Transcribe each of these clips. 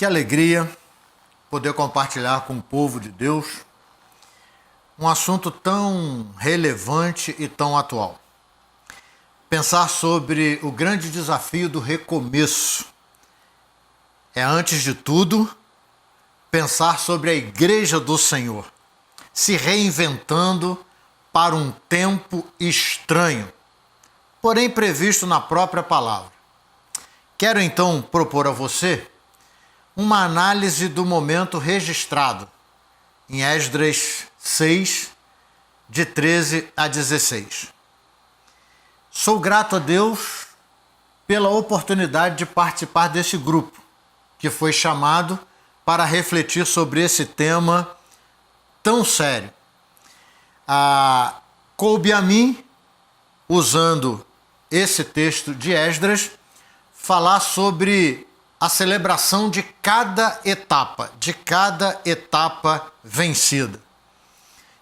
alegria poder compartilhar com o povo de Deus um assunto tão relevante e tão atual. Pensar sobre o grande desafio do recomeço. É, antes de tudo, pensar sobre a Igreja do Senhor, se reinventando para um tempo estranho, porém previsto na própria palavra. Quero então propor a você uma análise do momento registrado em Esdras 6, de 13 a 16. Sou grato a Deus pela oportunidade de participar desse grupo, que foi chamado para refletir sobre esse tema tão sério. Coube a mim, usando esse texto de Esdras, falar sobre a celebração de cada etapa vencida.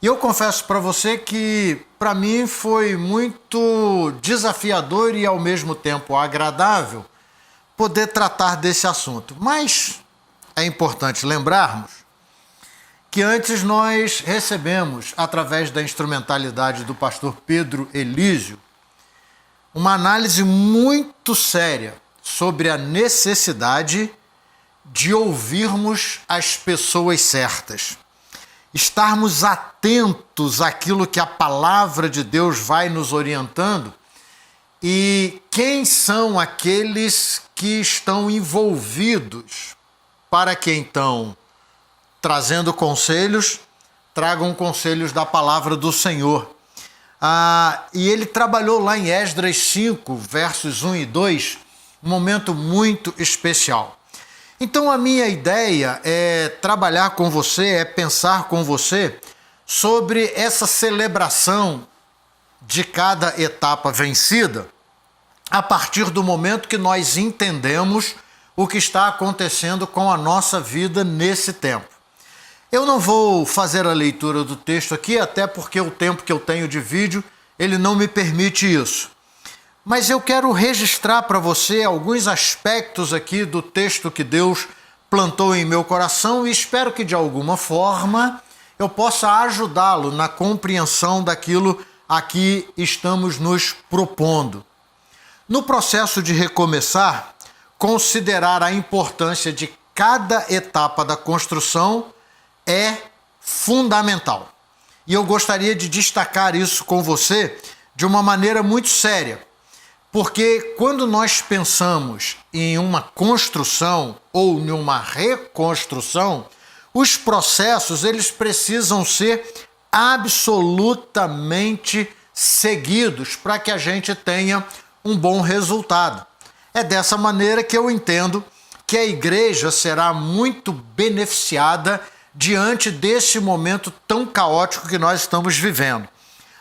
E eu confesso para você que, para mim, foi muito desafiador e, ao mesmo tempo, agradável poder tratar desse assunto. Mas é importante lembrarmos que antes nós recebemos, através da instrumentalidade do pastor Pedro Elísio, uma análise muito séria sobre a necessidade de ouvirmos as pessoas certas, estarmos atentos àquilo que a palavra de Deus vai nos orientando e quem são aqueles que estão envolvidos para que então, trazendo conselhos, tragam conselhos da palavra do Senhor. E ele trabalhou lá em Esdras 5, versos 1 e 2, um momento muito especial. Então a minha ideia é trabalhar com você, é pensar com você sobre essa celebração de cada etapa vencida, a partir do momento que nós entendemos o que está acontecendo com a nossa vida nesse tempo. Eu não vou fazer a leitura do texto aqui, até porque o tempo que eu tenho de vídeo, ele não me permite isso. Mas eu quero registrar para você alguns aspectos aqui do texto que Deus plantou em meu coração e espero que de alguma forma eu possa ajudá-lo na compreensão daquilo a que estamos nos propondo. No processo de recomeçar, considerar a importância de cada etapa da construção é fundamental. E eu gostaria de destacar isso com você de uma maneira muito séria. Porque quando nós pensamos em uma construção ou em uma reconstrução, os processos eles precisam ser absolutamente seguidos para que a gente tenha um bom resultado. É dessa maneira que eu entendo que a igreja será muito beneficiada diante desse momento tão caótico que nós estamos vivendo.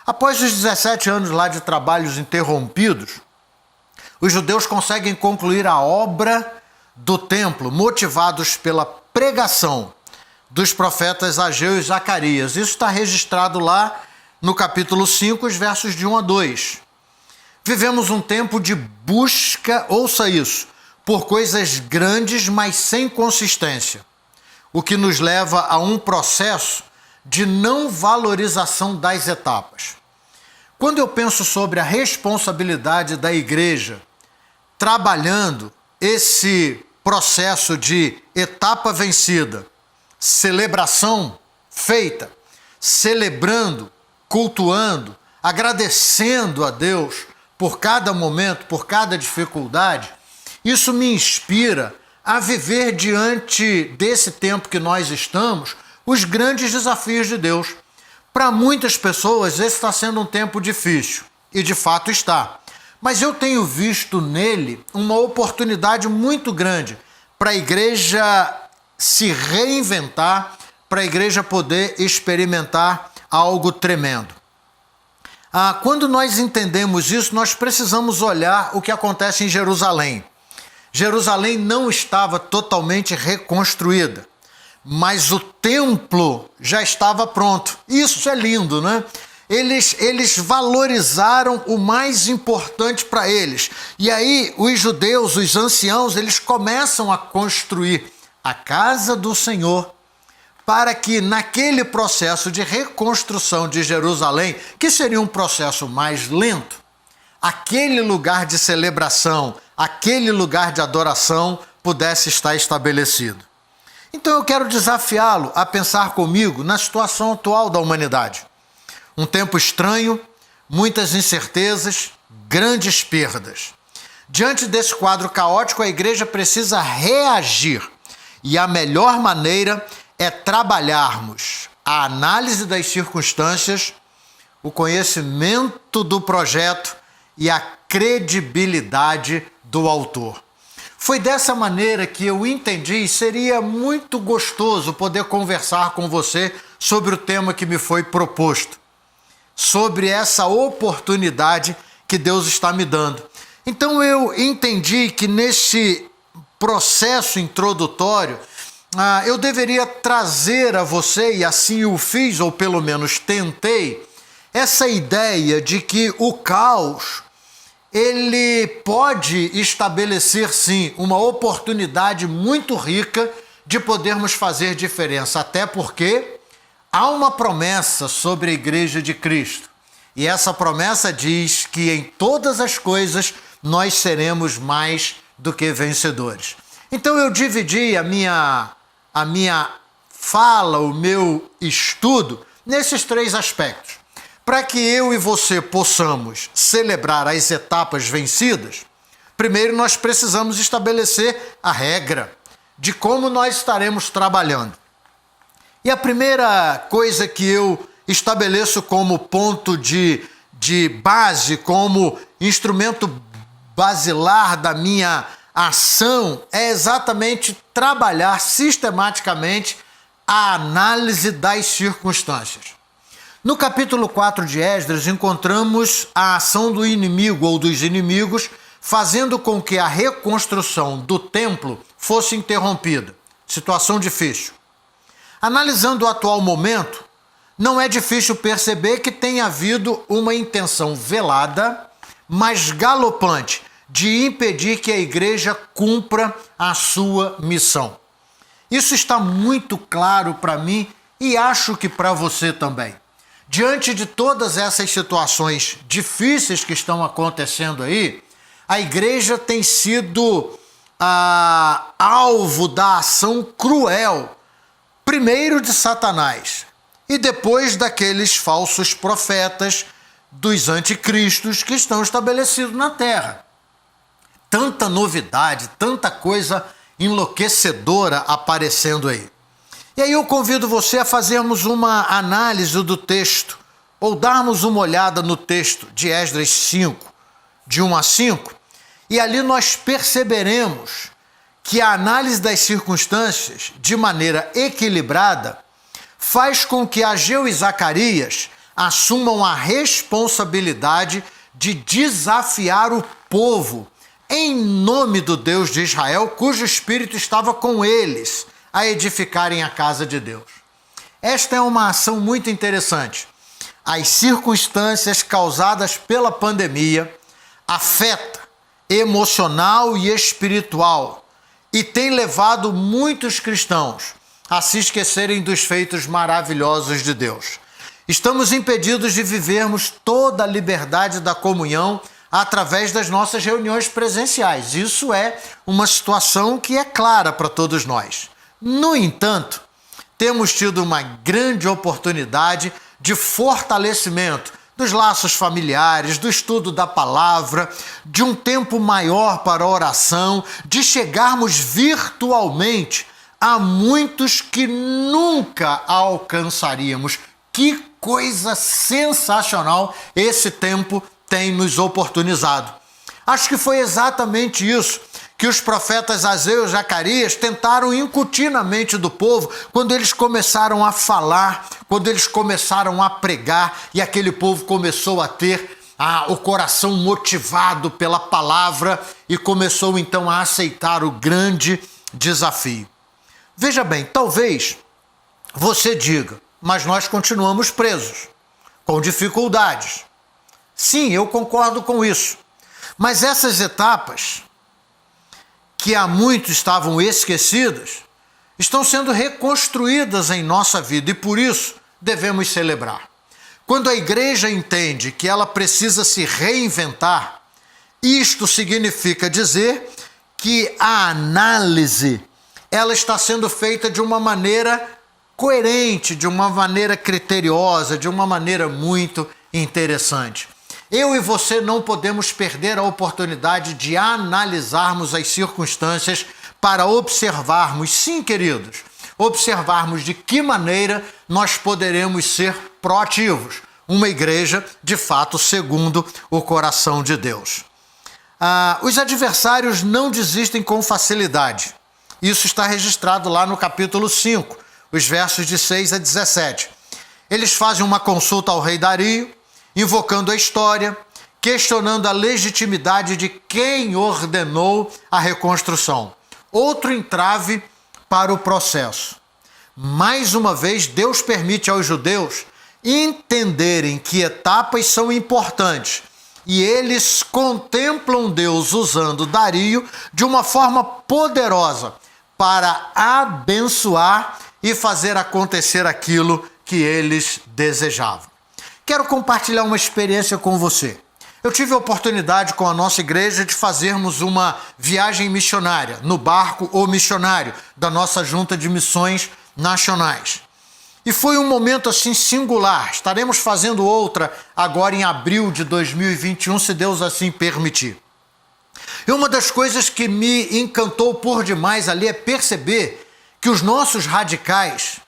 Após os 17 anos lá de trabalhos interrompidos, os judeus conseguem concluir a obra do templo, motivados pela pregação dos profetas Ageu e Zacarias. Isso está registrado lá no capítulo 5, os versos de 1 a 2. Vivemos um tempo de busca, ouça isso, por coisas grandes, mas sem consistência, o que nos leva a um processo de não valorização das etapas. Quando eu penso sobre a responsabilidade da igreja trabalhando esse processo de etapa vencida, celebração feita, celebrando, cultuando, agradecendo a Deus por cada momento, por cada dificuldade, isso me inspira a viver diante desse tempo que nós estamos, os grandes desafios de Deus. Para muitas pessoas, esse está sendo um tempo difícil, e de fato está. Mas eu tenho visto nele uma oportunidade muito grande para a igreja se reinventar, para a igreja poder experimentar algo tremendo. Quando nós entendemos isso, nós precisamos olhar o que acontece em Jerusalém. Jerusalém não estava totalmente reconstruída, mas o templo já estava pronto. Isso é lindo, né? Eles valorizaram o mais importante para eles. E aí os judeus, os anciãos, eles começam a construir a casa do Senhor, para que naquele processo de reconstrução de Jerusalém, que seria um processo mais lento, aquele lugar de celebração, aquele lugar de adoração pudesse estar estabelecido. Então eu quero desafiá-lo a pensar comigo na situação atual da humanidade. Um tempo estranho, muitas incertezas, grandes perdas. Diante desse quadro caótico, a igreja precisa reagir. E a melhor maneira é trabalharmos a análise das circunstâncias, o conhecimento do projeto e a credibilidade do autor. Foi dessa maneira que eu entendi e seria muito gostoso poder conversar com você sobre o tema que me foi proposto, sobre essa oportunidade que Deus está me dando. Então eu entendi que nesse processo introdutório, eu deveria trazer a você, e assim o fiz, ou pelo menos tentei, essa ideia de que o caos, ele pode estabelecer, sim, uma oportunidade muito rica de podermos fazer diferença, até porque há uma promessa sobre a Igreja de Cristo. E essa promessa diz que em todas as coisas nós seremos mais do que vencedores. Então eu dividi a minha fala, o meu estudo, nesses três aspectos. Para que eu e você possamos celebrar as etapas vencidas, primeiro nós precisamos estabelecer a regra de como nós estaremos trabalhando. E a primeira coisa que eu estabeleço como ponto de base, como instrumento basilar da minha ação, é exatamente trabalhar sistematicamente a análise das circunstâncias. No capítulo 4 de Esdras, encontramos a ação do inimigo ou dos inimigos, fazendo com que a reconstrução do templo fosse interrompida. Situação difícil. Analisando o atual momento, não é difícil perceber que tem havido uma intenção velada, mas galopante, de impedir que a igreja cumpra a sua missão. Isso está muito claro para mim e acho que para você também. Diante de todas essas situações difíceis que estão acontecendo aí, a igreja tem sido alvo da ação cruel, primeiro de Satanás e depois daqueles falsos profetas, dos anticristos que estão estabelecidos na terra. Tanta novidade, tanta coisa enlouquecedora aparecendo aí. E aí eu convido você a fazermos uma análise do texto, ou darmos uma olhada no texto de Esdras 5, de 1 a 5, e ali nós perceberemos que a análise das circunstâncias, de maneira equilibrada, faz com que Ageu e Zacarias assumam a responsabilidade de desafiar o povo em nome do Deus de Israel, cujo espírito estava com eles, a edificarem a casa de Deus. Esta é uma ação muito interessante. As circunstâncias causadas pela pandemia afetam emocional e espiritual e tem levado muitos cristãos a se esquecerem dos feitos maravilhosos de Deus. Estamos impedidos de vivermos toda a liberdade da comunhão através das nossas reuniões presenciais. Isso é uma situação que é clara para todos nós. No entanto, temos tido uma grande oportunidade de fortalecimento dos laços familiares, do estudo da palavra, de um tempo maior para a oração, de chegarmos virtualmente a muitos que nunca alcançaríamos. Que coisa sensacional esse tempo tem nos oportunizado. Acho que foi exatamente isso que os profetas Ageu e Zacarias tentaram incutir na mente do povo quando eles começaram a falar, quando eles começaram a pregar e aquele povo começou a ter o coração motivado pela palavra e começou então a aceitar o grande desafio. Veja bem, talvez você diga, mas nós continuamos presos, com dificuldades. Sim, eu concordo com isso. Mas essas etapas, que há muito estavam esquecidas, estão sendo reconstruídas em nossa vida e por isso devemos celebrar. Quando a igreja entende que ela precisa se reinventar, isto significa dizer que a análise ela está sendo feita de uma maneira coerente, de uma maneira criteriosa, de uma maneira muito interessante. Eu e você não podemos perder a oportunidade de analisarmos as circunstâncias para observarmos, sim, queridos, observarmos de que maneira nós poderemos ser proativos. Uma igreja, de fato, segundo o coração de Deus. Os adversários não desistem com facilidade. Isso está registrado lá no capítulo 5, os versos de 6 a 17. Eles fazem uma consulta ao rei Dario, invocando a história, questionando a legitimidade de quem ordenou a reconstrução. Outro entrave para o processo. Mais uma vez, Deus permite aos judeus entenderem que etapas são importantes e eles contemplam Deus usando Dario de uma forma poderosa para abençoar e fazer acontecer aquilo que eles desejavam. Quero compartilhar uma experiência com você. Eu tive a oportunidade com a nossa igreja de fazermos uma viagem missionária no barco ou missionário da nossa junta de missões nacionais. E foi um momento assim singular. Estaremos fazendo outra agora em abril de 2021, se Deus assim permitir. E uma das coisas que me encantou por demais ali é perceber que os nossos radicais,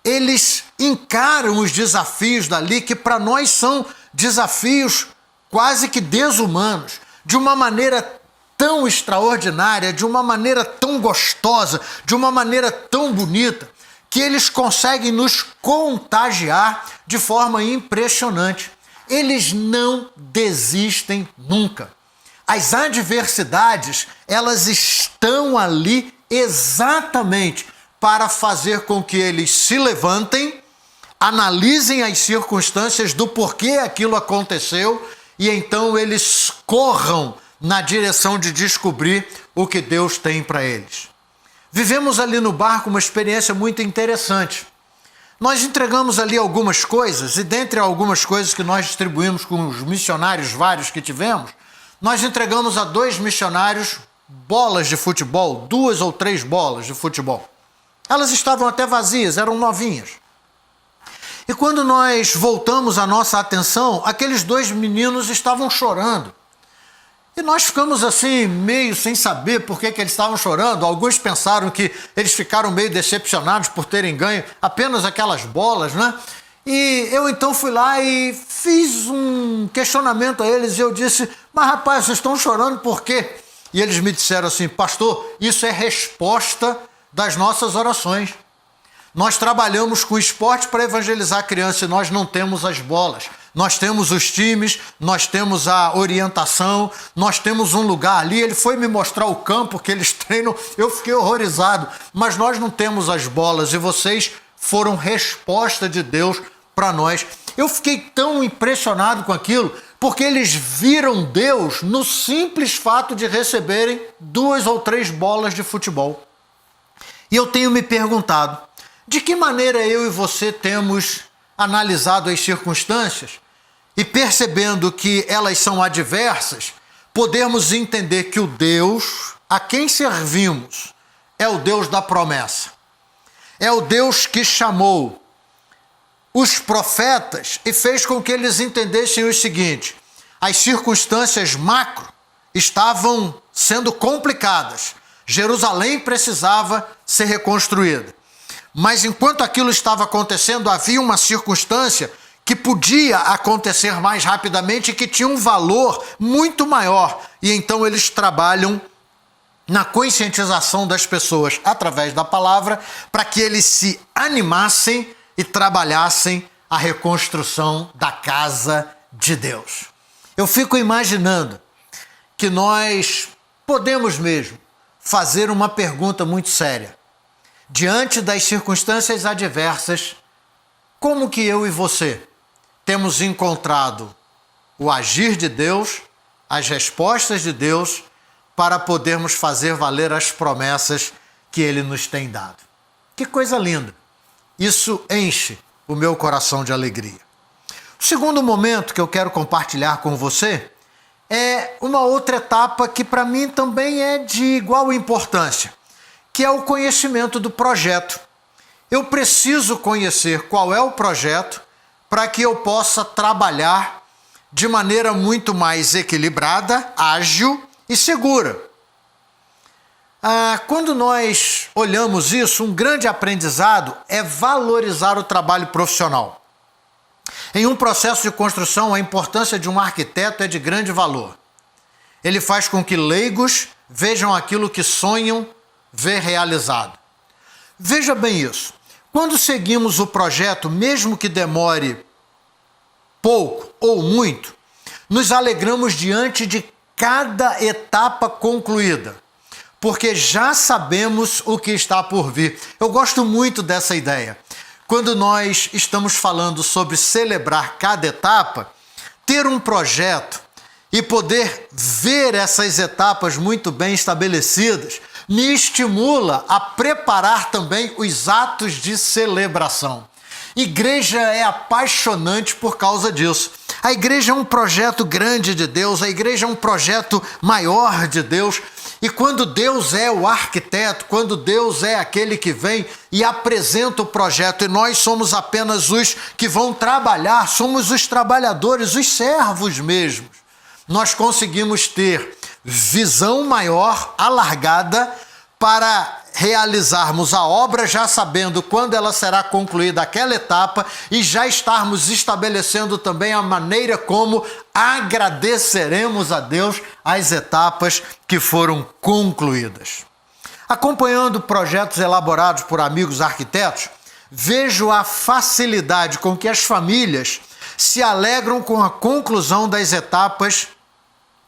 eles encaram os desafios dali, que para nós são desafios quase que desumanos, de uma maneira tão extraordinária, de uma maneira tão gostosa, de uma maneira tão bonita, que eles conseguem nos contagiar de forma impressionante. Eles não desistem nunca. As adversidades, elas estão ali exatamente para fazer com que eles se levantem, analisem as circunstâncias do porquê aquilo aconteceu e então eles corram na direção de descobrir o que Deus tem para eles. Vivemos ali no barco uma experiência muito interessante. Nós entregamos ali algumas coisas e dentre algumas coisas que nós distribuímos com os missionários vários que tivemos, nós entregamos a 2 missionários bolas de futebol, 2 ou 3 bolas de futebol. Elas estavam até vazias, eram novinhas. E quando nós voltamos a nossa atenção, aqueles 2 meninos estavam chorando. E nós ficamos assim, meio sem saber por que eles estavam chorando. Alguns pensaram que eles ficaram meio decepcionados por terem ganho apenas aquelas bolas, né? E eu então fui lá e fiz um questionamento a eles e eu disse, mas rapaz, vocês estão chorando por quê? E eles me disseram assim, pastor, isso é resposta das nossas orações. Nós trabalhamos com esporte para evangelizar a criança e nós não temos as bolas. Nós temos os times, nós temos a orientação, nós temos um lugar ali. Ele foi me mostrar o campo que eles treinam, eu fiquei horrorizado. Mas nós não temos as bolas e vocês foram resposta de Deus para nós. Eu fiquei tão impressionado com aquilo, porque eles viram Deus no simples fato de receberem 2 ou 3 bolas de futebol. E eu tenho me perguntado, de que maneira eu e você temos analisado as circunstâncias e percebendo que elas são adversas, podemos entender que o Deus a quem servimos é o Deus da promessa. É o Deus que chamou os profetas e fez com que eles entendessem o seguinte: as circunstâncias macro estavam sendo complicadas. Jerusalém precisava ser reconstruída. Mas enquanto aquilo estava acontecendo, havia uma circunstância que podia acontecer mais rapidamente e que tinha um valor muito maior. E então eles trabalham na conscientização das pessoas através da palavra para que eles se animassem e trabalhassem a reconstrução da casa de Deus. Eu fico imaginando que nós podemos mesmo fazer uma pergunta muito séria. Diante das circunstâncias adversas, como que eu e você temos encontrado o agir de Deus, as respostas de Deus, para podermos fazer valer as promessas que Ele nos tem dado? Que coisa linda! Isso enche o meu coração de alegria. O segundo momento que eu quero compartilhar com você é uma outra etapa que para mim também é de igual importância, que é o conhecimento do projeto. Eu preciso conhecer qual é o projeto para que eu possa trabalhar de maneira muito mais equilibrada, ágil e segura. Quando nós olhamos isso, um grande aprendizado é valorizar o trabalho profissional. Em um processo de construção, a importância de um arquiteto é de grande valor. Ele faz com que leigos vejam aquilo que sonham ver realizado. Veja bem isso. Quando seguimos o projeto, mesmo que demore pouco ou muito, nos alegramos diante de cada etapa concluída, porque já sabemos o que está por vir. Eu gosto muito dessa ideia. Quando nós estamos falando sobre celebrar cada etapa, ter um projeto e poder ver essas etapas muito bem estabelecidas me estimula a preparar também os atos de celebração. Igreja é apaixonante por causa disso. A igreja é um projeto grande de Deus, a igreja é um projeto maior de Deus. E quando Deus é o arquiteto, quando Deus é aquele que vem e apresenta o projeto, e nós somos apenas os que vão trabalhar, somos os trabalhadores, os servos mesmos, nós conseguimos ter visão maior, alargada, para realizarmos a obra já sabendo quando ela será concluída aquela etapa e já estarmos estabelecendo também a maneira como agradeceremos a Deus as etapas que foram concluídas. Acompanhando projetos elaborados por amigos arquitetos, vejo a facilidade com que as famílias se alegram com a conclusão das etapas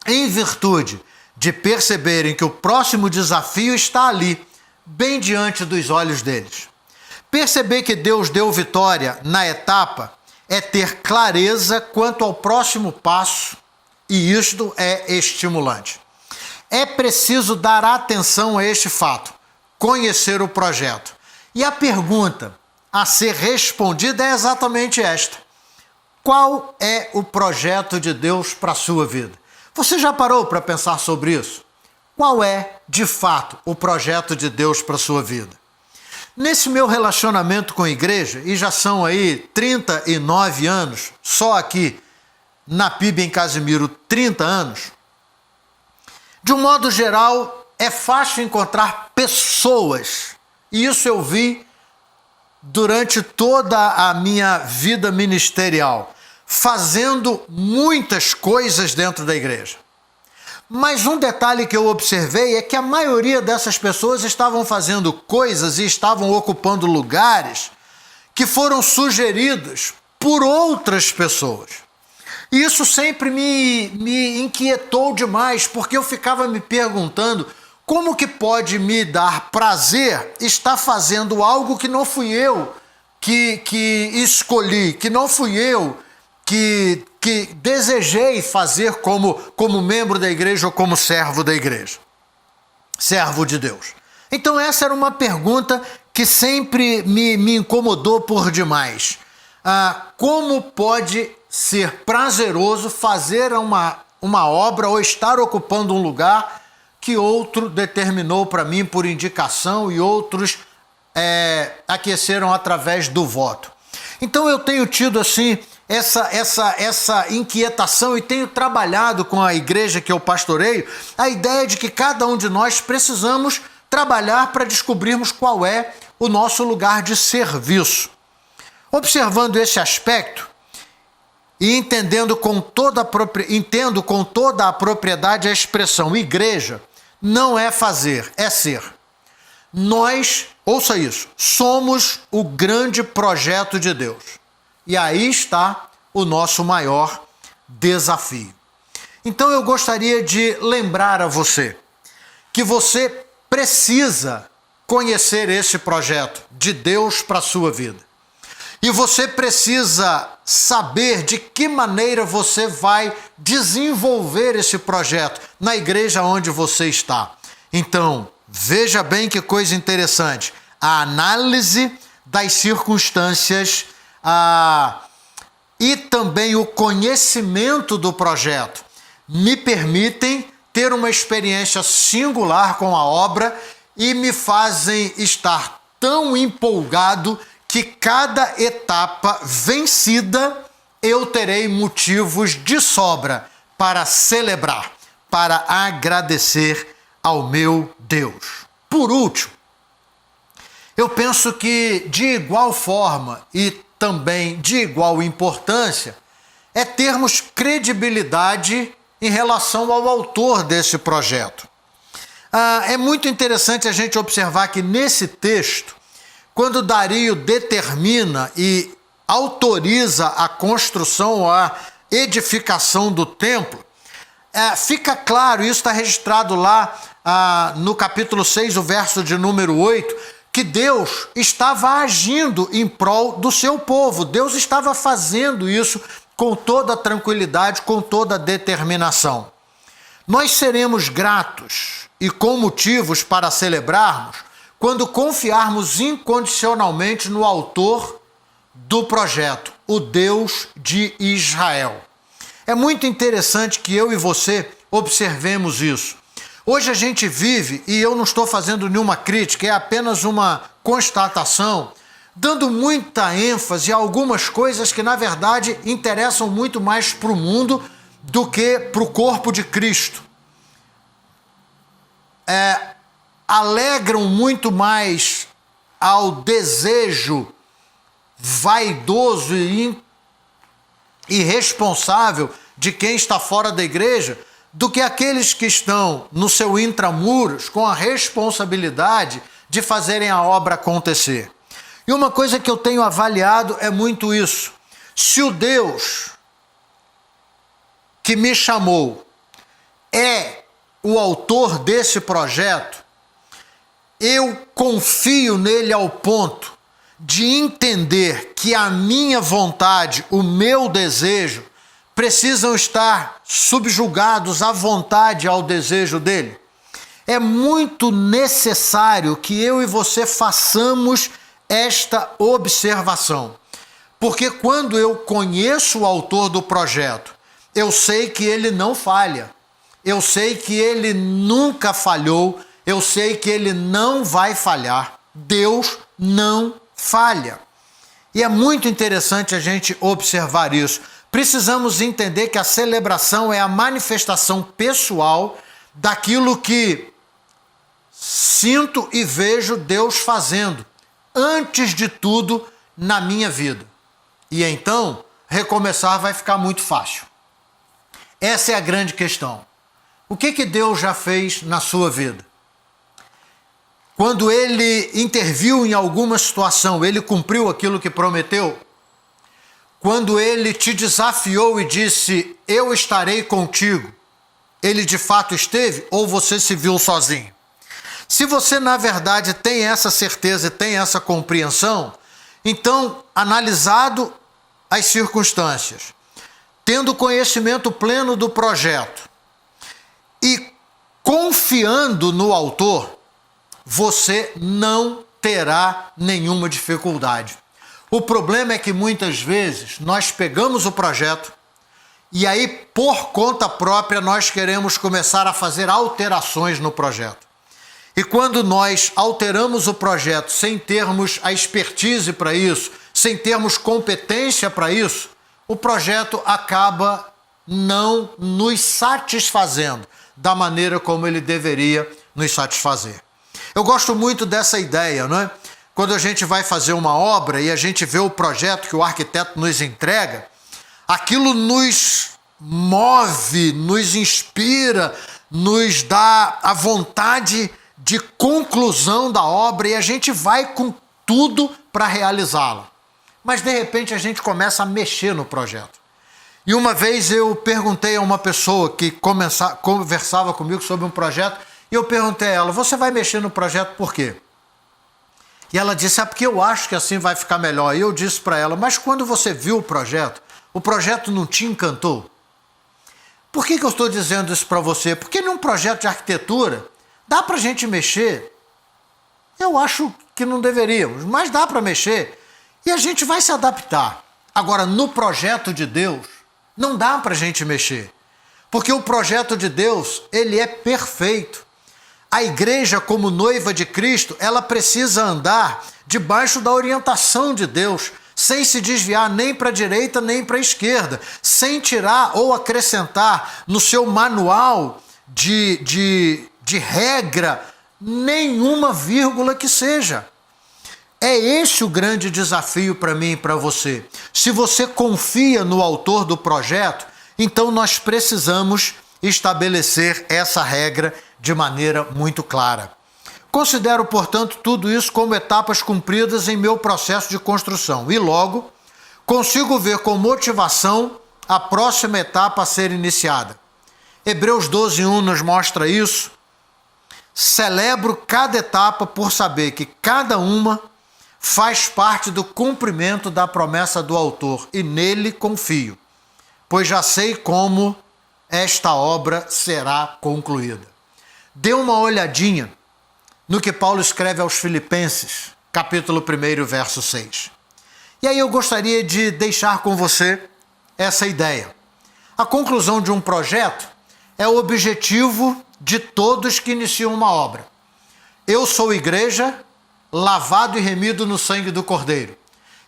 em virtude de perceberem que o próximo desafio está ali, bem diante dos olhos deles. Perceber que Deus deu vitória na etapa é ter clareza quanto ao próximo passo, e isto é estimulante. É preciso dar atenção a este fato, conhecer o projeto. E a pergunta a ser respondida é exatamente esta: qual é o projeto de Deus para a sua vida? Você já parou para pensar sobre isso? Qual é, de fato, o projeto de Deus para a sua vida? Nesse meu relacionamento com a igreja, e já são aí 39 anos, só aqui na PIB em Casimiro 30 anos, de um modo geral, é fácil encontrar pessoas, e isso eu vi durante toda a minha vida ministerial, fazendo muitas coisas dentro da igreja. Mas um detalhe que eu observei é que a maioria dessas pessoas estavam fazendo coisas e estavam ocupando lugares que foram sugeridos por outras pessoas. E isso sempre me inquietou demais, porque eu ficava me perguntando como que pode me dar prazer estar fazendo algo que não fui eu que escolhi, que não fui eu que desejei fazer como membro da igreja ou como servo da igreja, servo de Deus. Então essa era uma pergunta que sempre me incomodou por demais. Como pode ser prazeroso fazer uma obra ou estar ocupando um lugar que outro determinou para mim por indicação e outros aqueceram através do voto? Então eu tenho tido assim essa inquietação e tenho trabalhado com a igreja que eu pastoreio a ideia de que cada um de nós precisamos trabalhar para descobrirmos qual é o nosso lugar de serviço. Observando esse aspecto e entendo com toda a propriedade a expressão igreja, não é fazer, é ser. Nós, ouça isso, somos o grande projeto de Deus. E aí está o nosso maior desafio. Então eu gostaria de lembrar a você que você precisa conhecer esse projeto de Deus para a sua vida. E você precisa saber de que maneira você vai desenvolver esse projeto na igreja onde você está. Então, veja bem que coisa interessante. a análise das circunstâncias e também o conhecimento do projeto me permitem ter uma experiência singular com a obra e me fazem estar tão empolgado que cada etapa vencida eu terei motivos de sobra para celebrar, para agradecer ao meu Deus. Por último, eu penso que de igual forma e também de igual importância é termos credibilidade em relação ao autor desse projeto. É muito interessante a gente observar que nesse texto, quando Dario determina e autoriza a construção ou a edificação do templo, fica claro, isso está registrado lá no capítulo 6, o verso de número 8, que Deus estava agindo em prol do seu povo. Deus estava fazendo isso com toda a tranquilidade, com toda a determinação. Nós seremos gratos e com motivos para celebrarmos quando confiarmos incondicionalmente no autor do projeto, o Deus de Israel. É muito interessante que eu e você observemos isso. Hoje a gente vive, e eu não estou fazendo nenhuma crítica, é apenas uma constatação, dando muita ênfase a algumas coisas que na verdade interessam muito mais para o mundo do que para o corpo de Cristo. Alegram muito mais ao desejo vaidoso e irresponsável de quem está fora da igreja do que aqueles que estão no seu intramuros com a responsabilidade de fazerem a obra acontecer. E uma coisa que eu tenho avaliado é muito isso. Se o Deus que me chamou é o autor desse projeto, eu confio nele ao ponto de entender que a minha vontade, o meu desejo, precisam estar subjugados à vontade e ao desejo dele. É muito necessário que eu e você façamos esta observação. Porque quando eu conheço o autor do projeto, eu sei que ele não falha. Eu sei que ele nunca falhou. Eu sei que ele não vai falhar. Deus não falha. E é muito interessante a gente observar isso. Precisamos entender que a celebração é a manifestação pessoal daquilo que sinto e vejo Deus fazendo, antes de tudo, na minha vida. E então, recomeçar vai ficar muito fácil. Essa é a grande questão. O que Deus já fez na sua vida? Quando ele interviu em alguma situação, ele cumpriu aquilo que prometeu? Quando ele te desafiou e disse, eu estarei contigo, ele de fato esteve ou você se viu sozinho? Se você, na verdade, tem essa certeza e tem essa compreensão, então, analisado as circunstâncias, tendo conhecimento pleno do projeto e confiando no autor, você não terá nenhuma dificuldade. O problema é que muitas vezes nós pegamos o projeto e aí, por conta própria, nós queremos começar a fazer alterações no projeto. E quando nós alteramos o projeto sem termos a expertise para isso, sem termos competência para isso, o projeto acaba não nos satisfazendo da maneira como ele deveria nos satisfazer. Eu gosto muito dessa ideia, não é? Quando a gente vai fazer uma obra e a gente vê o projeto que o arquiteto nos entrega, aquilo nos move, nos inspira, nos dá a vontade de conclusão da obra e a gente vai com tudo para realizá-la. Mas de repente a gente começa a mexer no projeto. E uma vez eu perguntei a uma pessoa que conversava comigo sobre um projeto, e eu perguntei a ela, você vai mexer no projeto por quê? E ela disse, porque eu acho que assim vai ficar melhor. E eu disse para ela, mas quando você viu o projeto não te encantou? Por que eu estou dizendo isso para você? Porque num projeto de arquitetura, dá para a gente mexer. Eu acho que não deveríamos, mas dá para mexer e a gente vai se adaptar. Agora, no projeto de Deus, não dá para a gente mexer, porque o projeto de Deus, ele é perfeito. A igreja, como noiva de Cristo, ela precisa andar debaixo da orientação de Deus, sem se desviar nem para a direita nem para a esquerda, sem tirar ou acrescentar no seu manual de regra nenhuma vírgula que seja. É esse o grande desafio para mim e para você. Se você confia no autor do projeto, então nós precisamos estabelecer essa regra de maneira muito clara. Considero, portanto, tudo isso como etapas cumpridas em meu processo de construção e logo consigo ver com motivação a próxima etapa a ser iniciada. Hebreus 12:1 nos mostra isso. Celebro cada etapa por saber que cada uma faz parte do cumprimento da promessa do autor e nele confio, pois já sei como esta obra será concluída. Dê uma olhadinha no que Paulo escreve aos Filipenses, capítulo 1, verso 6. E aí eu gostaria de deixar com você essa ideia. A conclusão de um projeto é o objetivo de todos que iniciam uma obra. Eu sou igreja, lavado e remido no sangue do Cordeiro.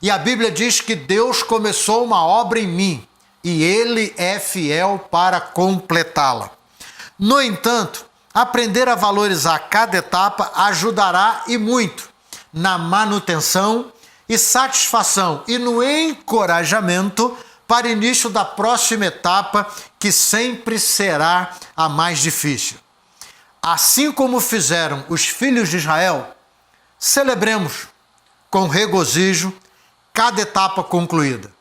E a Bíblia diz que Deus começou uma obra em mim e Ele é fiel para completá-la. No entanto, aprender a valorizar cada etapa ajudará e muito na manutenção e satisfação e no encorajamento para o início da próxima etapa, que sempre será a mais difícil. Assim como fizeram os filhos de Israel, celebremos com regozijo cada etapa concluída,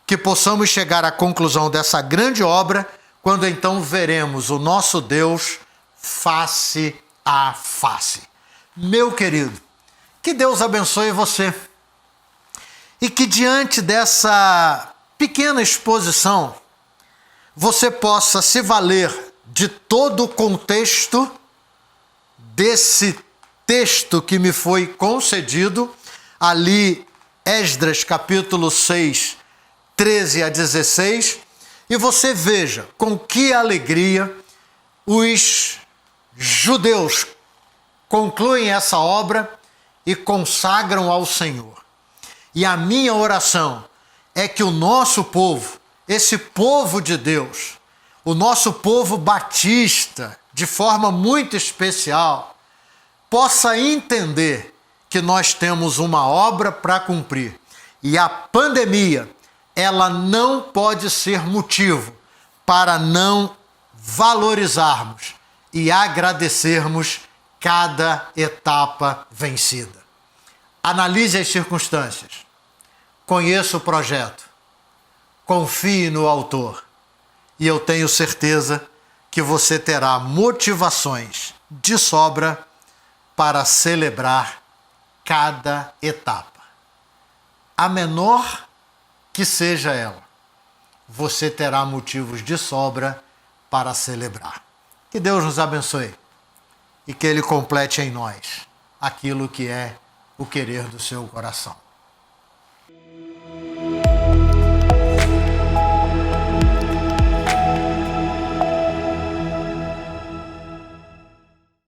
que possamos chegar à conclusão dessa grande obra, quando então veremos o nosso Deus face a face. Meu querido, que Deus abençoe você e que diante dessa pequena exposição você possa se valer de todo o contexto desse texto que me foi concedido, ali Esdras capítulo 6, 13 a 16, e você veja com que alegria os judeus concluem essa obra e consagram ao Senhor. E a minha oração é que o nosso povo, esse povo de Deus, o nosso povo batista, de forma muito especial, possa entender que nós temos uma obra para cumprir. E a pandemia, ela não pode ser motivo para não valorizarmos e agradecermos cada etapa vencida. Analise as circunstâncias, conheça o projeto, confie no autor e eu tenho certeza que você terá motivações de sobra para celebrar cada etapa. A menor que seja ela, você terá motivos de sobra para celebrar. Que Deus nos abençoe e que Ele complete em nós aquilo que é o querer do seu coração.